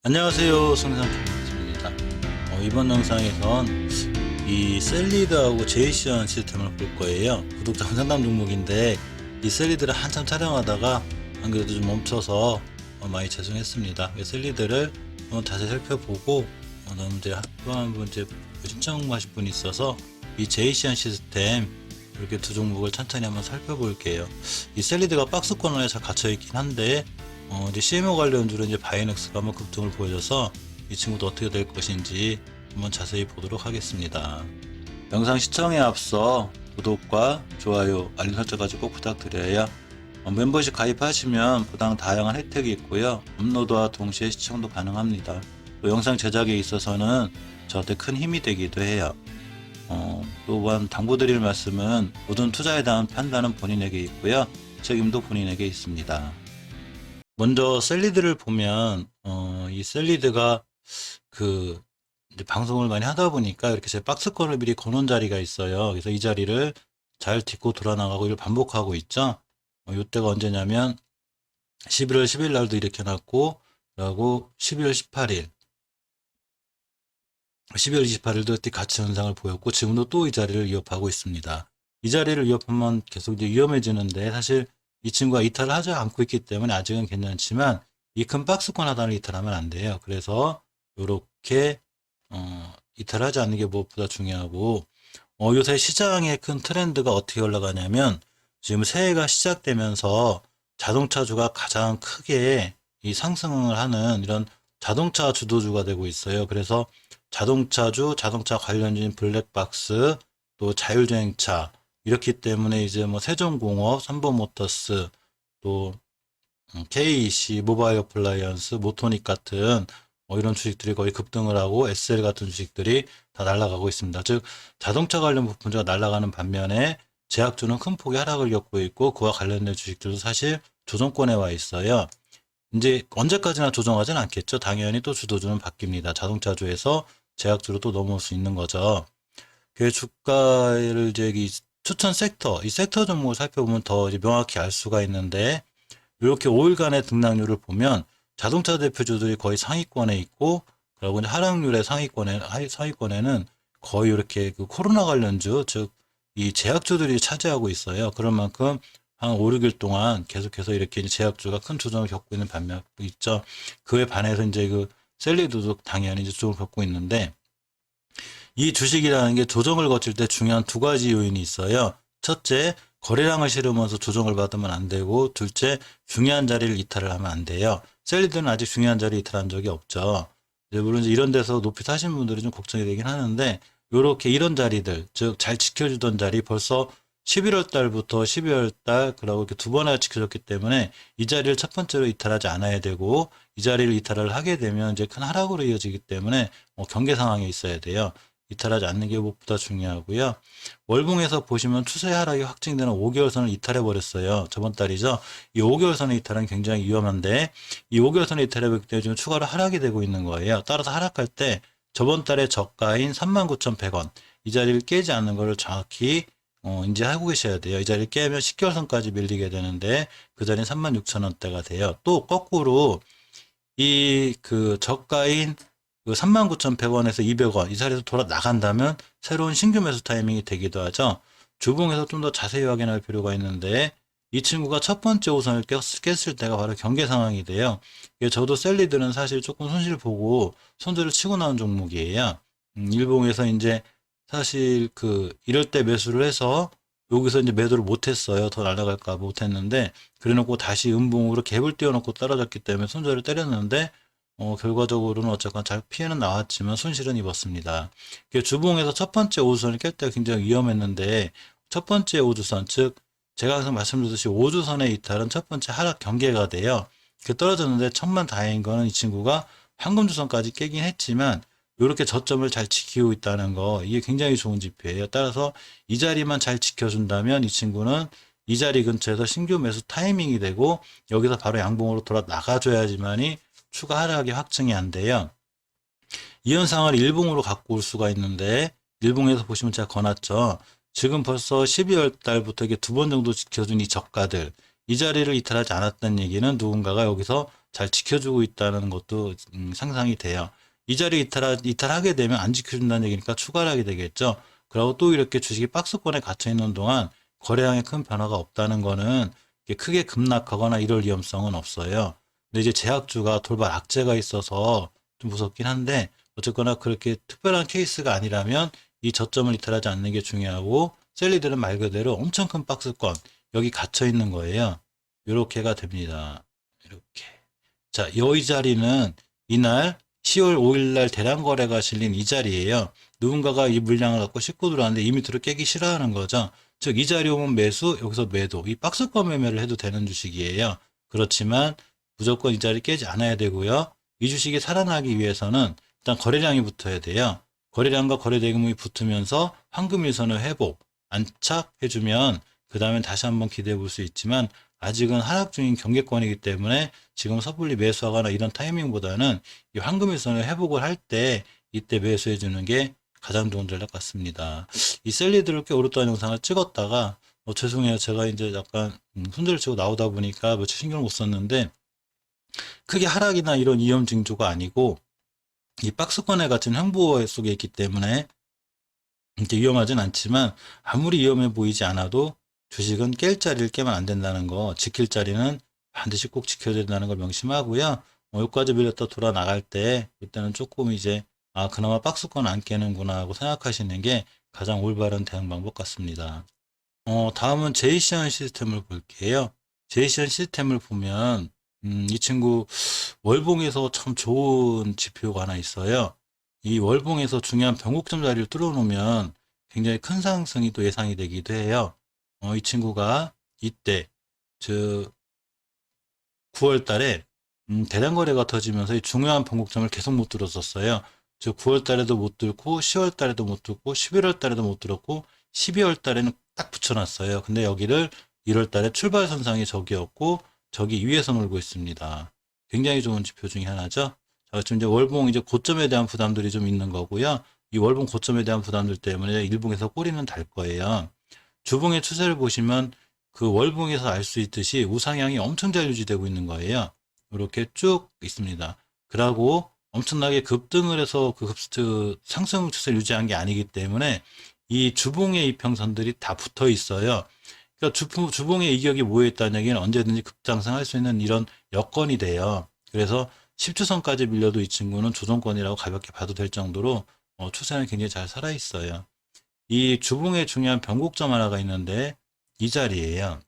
안녕하세요, 승상팀입니다. 이번 영상에선 이 셀리드하고 제이션 시스템을 볼 거예요. 구독자 상담 종목인데 이 셀리드를 한참 촬영하다가 안 그래도 좀 멈춰서 많이 죄송했습니다. 셀리드를 다시 살펴보고 너무 이제 또 한 번 이제 신청하신 분이 있어서 이 제이션 시스템 이렇게 두 종목을 천천히 한번 살펴볼게요. 이 셀리드가 박스권에 잘 갇혀 있긴 한데 이제 CMO 관련주로 이제 바이넥스가 한번 급등을 보여줘서 이 친구도 어떻게 될 것인지 한번 자세히 보도록 하겠습니다. 영상 시청에 앞서 구독과 좋아요, 알림 설정까지 꼭 부탁드려요. 멤버십 가입하시면 부당 다양한 혜택이 있고요. 업로드와 동시에 시청도 가능합니다. 또 영상 제작에 있어서는 저한테 큰 힘이 되기도 해요. 또한 당부드릴 말씀은 모든 투자에 대한 판단은 본인에게 있고요. 책임도 본인에게 있습니다. 먼저 셀리드를 보면 이 셀리드가 그 이제 방송을 많이 하다 보니까 이렇게 제 박스권을 미리 거놓은 자리가 있어요. 그래서 이 자리를 잘 딛고 돌아나가고 이걸 반복하고 있죠. 이때가 언제냐면 11월 10일 날도 이렇게 놨고, 그리고 12월 18일 12월 28일도 이렇게 같이 현상을 보였고, 지금도 또 이 자리를 위협하고 있습니다. 이 자리를 위협하면 계속 이제 위험해지는데, 사실 이 친구가 이탈을 하지 않고 있기 때문에 아직은 괜찮지만 이 큰 박스권 하단을 이탈하면 안 돼요. 그래서 이렇게 이탈하지 않는 게 무엇보다 중요하고, 요새 시장의 큰 트렌드가 어떻게 올라가냐면, 지금 새해가 시작되면서 자동차주가 가장 크게 이 상승을 하는 이런 자동차 주도주가 되고 있어요. 그래서 자동차주, 자동차 관련주인 블랙박스, 또 자율주행차, 이렇기 때문에 이제 뭐 세종공업, 삼보모터스, 또 KEC, 모바일 어플라이언스, 모토닉 같은 이런 주식들이 거의 급등을 하고 SL 같은 주식들이 다 날아가고 있습니다. 즉 자동차 관련 부분주가 날아가는 반면에 제약주는 큰 폭의 하락을 겪고 있고, 그와 관련된 주식들도 사실 조정권에 와 있어요. 이제 언제까지나 조정하진 않겠죠. 당연히 또 주도주는 바뀝니다. 자동차주에서 제약주로 또 넘어올 수 있는 거죠. 그 주가를 이제 이 추천 섹터, 이 섹터 종목을 살펴보면 더 이제 명확히 알 수가 있는데, 이렇게 5일간의 등락률을 보면 자동차 대표주들이 거의 상위권에 있고, 그리고 이제 하락률의 상위권에는 거의 이렇게 그 코로나 관련주, 즉 이 제약주들이 차지하고 있어요. 그런 만큼 한 5, 6일 동안 계속해서 이렇게 제약주가 큰 조정을 겪고 있는 반면도 있죠. 그에 반해서 이제 그 셀리드도 당연히 이제 조정을 겪고 있는데, 이 주식이라는 게 조정을 거칠 때 중요한 두 가지 요인이 있어요. 첫째, 거래량을 실으면서 조정을 받으면 안 되고, 둘째, 중요한 자리를 이탈을 하면 안 돼요. 셀리드는 아직 중요한 자리 이탈한 적이 없죠. 물론 이런 데서 높이 사신 분들이 좀 걱정이 되긴 하는데, 요렇게 이런 자리들, 즉 잘 지켜주던 자리, 벌써 11월 달부터 12월 달, 그러고 이렇게 두 번이나 지켜줬기 때문에 이 자리를 첫 번째로 이탈하지 않아야 되고, 이 자리를 이탈을 하게 되면 이제 큰 하락으로 이어지기 때문에 경계 상황에 있어야 돼요. 이탈하지 않는 게 무엇보다 중요하고요. 월봉에서 보시면 추세 하락이 확정되는 5개월선을 이탈해 버렸어요. 저번 달이죠. 이 5개월선의 이탈은 굉장히 위험한데, 이 5개월선의 이탈해 버렸기 때문에 지금 추가로 하락이 되고 있는 거예요. 따라서 하락할 때 저번 달의 저가인 39,100원, 이 자리를 깨지 않는 것을 정확히 인지하고 계셔야 돼요. 이 자리를 깨면 10개월선까지 밀리게 되는데, 그 자리는 36,000원대가 돼요. 또 거꾸로 이 그 저가인 그 39,100원에서 200원 이 자리에서 돌아 나간다면 새로운 신규 매수 타이밍이 되기도 하죠. 주봉에서 좀 더 자세히 확인할 필요가 있는데, 이 친구가 첫 번째 호선을 깼을 때가 바로 경계 상황이 돼요. 저도 셀리드는 사실 조금 손실 보고 손절을 치고 나온 종목이에요. 일봉에서 이제 사실 그 이럴 때 매수를 해서 여기서 이제 매도를 못했어요. 더 날아갈까 못했는데, 그래놓고 다시 음봉으로 갭을 띄워놓고 떨어졌기 때문에 손절을 때렸는데, 결과적으로는 어쨌건 잘 피해는 나왔지만 손실은 입었습니다. 주봉에서 첫 번째 오주선을 깰 때가 굉장히 위험했는데, 첫 번째 오주선, 즉 제가 항상 말씀드렸듯이 오주선의 이탈은 첫 번째 하락 경계가 돼요. 떨어졌는데 천만 다행인 거는 이 친구가 황금주선까지 깨긴 했지만 이렇게 저점을 잘 지키고 있다는 거, 이게 굉장히 좋은 지표예요. 따라서 이 자리만 잘 지켜준다면 이 친구는 이 자리 근처에서 신규 매수 타이밍이 되고, 여기서 바로 양봉으로 돌아 나가줘야지만이 추가 하락이 확정이 안 돼요. 이 현상을 일봉으로 갖고 올 수가 있는데, 일봉에서 보시면 제가 거놨죠. 지금 벌써 12월 달부터 이게 두 번 정도 지켜준 이 저가들, 이 자리를 이탈하지 않았다는 얘기는 누군가가 여기서 잘 지켜주고 있다는 것도 상상이 돼요. 이 자리 이탈하게 되면 안 지켜준다는 얘기니까 추가를 하게 되겠죠. 그리고 또 이렇게 주식이 박스권에 갇혀 있는 동안 거래량에 큰 변화가 없다는 거는 크게 급락하거나 이럴 위험성은 없어요. 근데 이제 제약주가 돌발 악재가 있어서 좀 무섭긴 한데 어쨌거나 그렇게 특별한 케이스가 아니라면 이 저점을 이탈하지 않는 게 중요하고 셀리들은 말 그대로 엄청 큰 박스권 여기 갇혀 있는 거예요. 이렇게가 됩니다. 이렇게. 자, 이 자리는 이날 10월 5일 날 대량 거래가 실린 이 자리예요. 누군가가 이 물량을 갖고 싣고 들어왔는데 이 밑으로 깨기 싫어하는 거죠. 즉, 이 자리 오면 매수, 여기서 매도. 이 박스권 매매를 해도 되는 주식이에요. 그렇지만 무조건 이 자리 깨지 않아야 되고요. 이 주식이 살아나기 위해서는 일단 거래량이 붙어야 돼요. 거래량과 거래대금이 붙으면서 황금일선을 회복, 안착해주면 그 다음에 다시 한번 기대해 볼 수 있지만 아직은 하락 중인 경계권이기 때문에 지금 섣불리 매수하거나 이런 타이밍보다는 이 황금일선을 회복을 할 때 이때 매수해 주는 게 가장 좋은 전략 같습니다. 이 셀리드를 꽤 오랫동안 영상을 찍었다가 죄송해요. 제가 이제 약간 손절을 치고 나오다 보니까 며칠 신경을 못 썼는데 크게 하락이나 이런 위험 징조가 아니고 이 박스권에 갇힌 횡보 속에 있기 때문에 이제 위험하진 않지만 아무리 위험해 보이지 않아도 주식은 깰 자리를 깨면 안 된다는 거, 지킬 자리는 반드시 꼭 지켜야 된다는 걸 명심하고요. 여기까지 밀렸다 돌아 나갈 때 이때는 조금 이제 그나마 박스권 안 깨는구나 하고 생각하시는 게 가장 올바른 대응 방법 같습니다. 다음은 제이시안 시스템을 볼게요. 제이시안 시스템을 보면 이 친구 월봉에서 참 좋은 지표가 하나 있어요. 이 월봉에서 중요한 변곡점 자리를 뚫어놓으면 굉장히 큰 상승이 또 예상이 되기도 해요. 이 친구가 이때 9월 달에 대량 거래가 터지면서 이 중요한 변곡점을 계속 못 뚫었었어요. 즉 9월 달에도 못 뚫고 10월 달에도 못 뚫고 11월 달에도 못 뚫었고 12월 달에는 딱 붙여놨어요. 근데 여기를 1월 달에 출발 선상이 저기였고 저기 위에서 놀고 있습니다. 굉장히 좋은 지표 중에 하나죠. 자, 지금 이제 월봉 이제 고점에 대한 부담들이 좀 있는 거고요. 이 월봉 고점에 대한 부담들 때문에 일봉에서 꼬리는 달 거예요. 주봉의 추세를 보시면 그 월봉에서 알 수 있듯이 우상향이 엄청 잘 유지되고 있는 거예요. 이렇게 쭉 있습니다. 그러고 엄청나게 급등을 해서 그 상승 추세를 유지한 게 아니기 때문에 이 주봉의 이평선들이 다 붙어 있어요. 그러니까 주봉의 이격이 모여 있다는 얘기는 언제든지 급상승할 수 있는 이런 여건이 돼요. 그래서 10주선까지 밀려도 이 친구는 조정권이라고 가볍게 봐도 될 정도로 추세는 굉장히 잘 살아 있어요. 이 주봉에 중요한 변곡점 하나가 있는데 이 자리예요.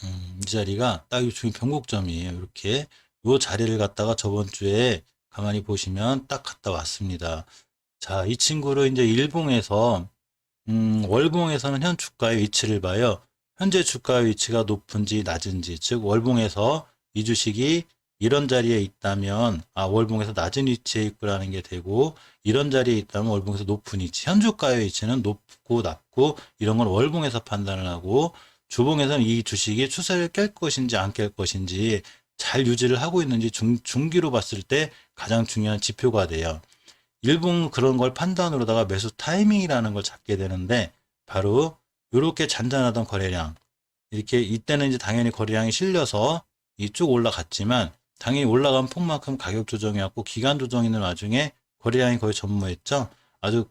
이 자리가 딱 이 중요한 변곡점이에요. 이렇게 이 자리를 갖다가 저번 주에 가만히 보시면 딱 갔다 왔습니다. 자, 이 친구를 이제 일봉에서 월봉에서는 현 주가의 위치를 봐요. 현재 주가의 위치가 높은지 낮은지, 즉 월봉에서 이 주식이 이런 자리에 있다면 월봉에서 낮은 위치에 있구라는 게 되고 이런 자리에 있다면 월봉에서 높은 위치, 현 주가의 위치는 높고 낮고 이런 건 월봉에서 판단을 하고 주봉에서는 이 주식이 추세를 깰 것인지 안 깰 것인지 잘 유지를 하고 있는지 중기로 봤을 때 가장 중요한 지표가 돼요. 일본 그런 걸 판단으로다가 매수 타이밍이라는 걸 잡게 되는데 바로 이렇게 잔잔하던 거래량 이렇게 이때는 이제 당연히 거래량이 실려서 이쪽 올라갔지만 당연히 올라간 폭만큼 가격 조정이었고 기간 조정 있는 와중에 거래량이 거의 전무했죠. 아주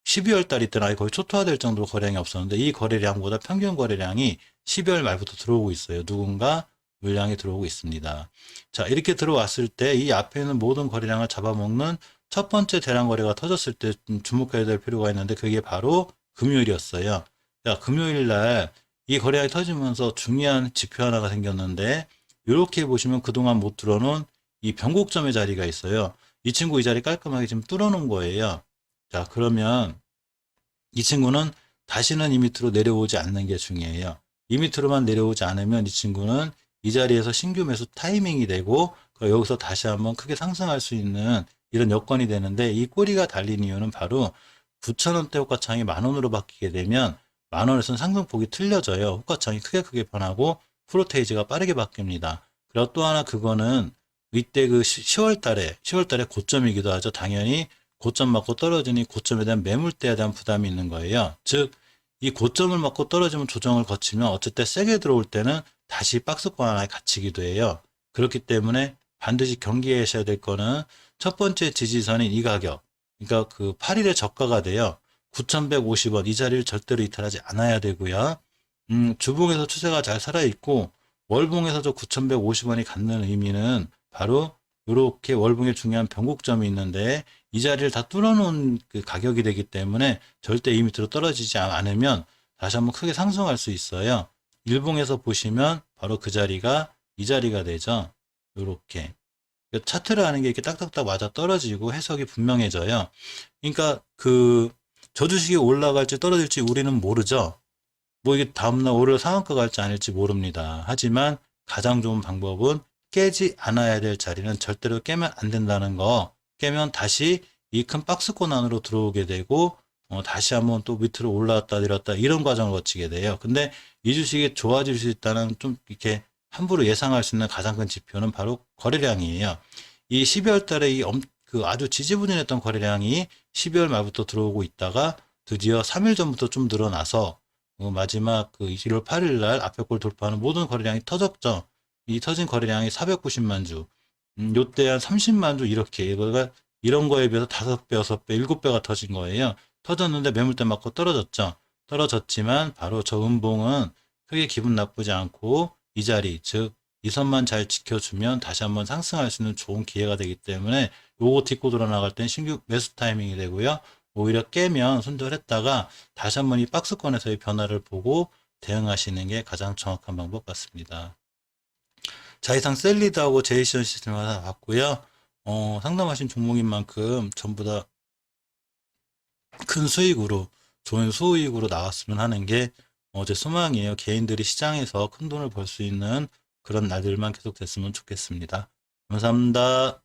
12월 달 이때는 아예 거의 초토화될 정도로 거래량이 없었는데 이 거래량보다 평균 거래량이 12월 말부터 들어오고 있어요. 누군가 물량이 들어오고 있습니다. 자, 이렇게 들어왔을 때 이 앞에 있는 모든 거래량을 잡아먹는 첫 번째 대량 거래가 터졌을 때 주목해야 될 필요가 있는데 그게 바로 금요일이었어요. 자, 금요일 날 이 거래량이 터지면서 중요한 지표 하나가 생겼는데 이렇게 보시면 그동안 못 뚫어놓은 이 변곡점의 자리가 있어요. 이 친구 이 자리 깔끔하게 지금 뚫어놓은 거예요. 자, 그러면 이 친구는 다시는 이 밑으로 내려오지 않는 게 중요해요. 이 밑으로만 내려오지 않으면 이 친구는 이 자리에서 신규 매수 타이밍이 되고 여기서 다시 한번 크게 상승할 수 있는 이런 여건이 되는데 이 꼬리가 달린 이유는 바로 9,000원대 호가창이 10,000원으로 바뀌게 되면 10,000원에서는 상승폭이 틀려져요. 호가창이 크게 변하고 프로테이지가 빠르게 바뀝니다. 그리고 또 하나 그거는 이때 10월 달에 고점이기도 하죠. 당연히 고점 맞고 떨어지니 고점에 대한 매물대에 대한 부담이 있는 거예요. 즉, 이 고점을 맞고 떨어지면 조정을 거치면 어쨌든 세게 들어올 때는 다시 박스권 하나에 갇히기도 해요. 그렇기 때문에 반드시 경계하셔야 될 거는 첫 번째 지지선인 이 가격. 그러니까 그 8일의 저가가 돼요. 9,150원. 이 자리를 절대로 이탈하지 않아야 되고요. 주봉에서 추세가 잘 살아있고 월봉에서도 9,150원이 갖는 의미는 바로 이렇게 월봉에 중요한 변곡점이 있는데 이 자리를 다 뚫어놓은 그 가격이 되기 때문에 절대 이 밑으로 떨어지지 않으면 다시 한번 크게 상승할 수 있어요. 일봉에서 보시면 바로 그 자리가 이 자리가 되죠. 요렇게. 차트를 하는 게 이렇게 딱딱딱 맞아 떨어지고 해석이 분명해져요. 그러니까 그 저 주식이 올라갈지 떨어질지 우리는 모르죠. 뭐 이게 다음날 오를 상한가 갈지 아닐지 모릅니다. 하지만 가장 좋은 방법은 깨지 않아야 될 자리는 절대로 깨면 안 된다는 거. 깨면 다시 이 큰 박스권 안으로 들어오게 되고 다시 한번 또 밑으로 올라왔다 내렸다 이런 과정을 거치게 돼요. 근데 이 주식이 좋아질 수 있다는 좀 이렇게 함부로 예상할 수 있는 가장 큰 지표는 바로 거래량이에요. 이 12월 달에 그 아주 지지부진했던 거래량이 12월 말부터 들어오고 있다가 드디어 3일 전부터 좀 늘어나서 마지막 그 1월 8일 날 앞에 걸 돌파하는 모든 거래량이 터졌죠. 이 터진 거래량이 490만 주. 요때 한 30만 주 이렇게 이거가 이런 거에 비해서 5배, 6배, 7배가 터진 거예요. 터졌는데 매물대 맞고 떨어졌죠. 떨어졌지만 바로 저 음봉은 크게 기분 나쁘지 않고 이 자리, 즉 이 선만 잘 지켜주면 다시 한번 상승할 수 있는 좋은 기회가 되기 때문에 요거 딛고 돌아 나갈 땐 신규 매수 타이밍이 되고요. 오히려 깨면 손절했다가 다시 한번 이 박스권에서의 변화를 보고 대응하시는 게 가장 정확한 방법 같습니다. 자, 이상 셀리드하고 제이션 시스템을 하나 봤고요. 상담하신 종목인 만큼 전부 다 큰 수익으로, 좋은 수익으로 나왔으면 하는 게 제 소망이에요. 개인들이 시장에서 큰 돈을 벌 수 있는 그런 날들만 계속 됐으면 좋겠습니다. 감사합니다.